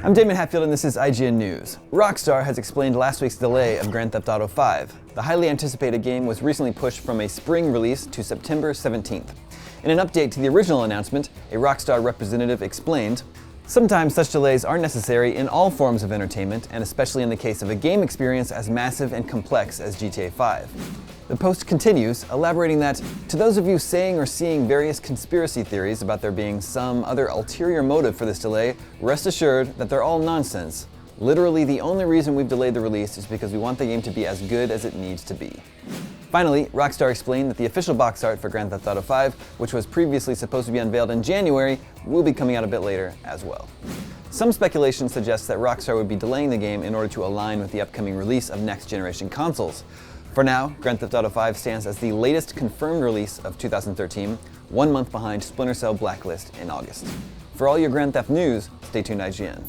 I'm Damon Hatfield and this is IGN News. Rockstar has explained last week's delay of Grand Theft Auto V. The highly anticipated game was recently pushed from a spring release to September 17th. In an update to the original announcement, a Rockstar representative explained, "Sometimes such delays are necessary in all forms of entertainment, and especially in the case of a game experience as massive and complex as GTA V. The post continues, elaborating that, "To those of you saying or seeing various conspiracy theories about there being some other ulterior motive for this delay, rest assured that they're all nonsense. Literally, the only reason we've delayed the release is because we want the game to be as good as it needs to be." Finally, Rockstar explained that the official box art for Grand Theft Auto V, which was previously supposed to be unveiled in January, will be coming out a bit later as well. Some speculation suggests that Rockstar would be delaying the game in order to align with the upcoming release of next-generation consoles. For now, Grand Theft Auto V stands as the latest confirmed release of 2013, 1 month behind Splinter Cell Blacklist in August. For all your Grand Theft news, stay tuned to IGN.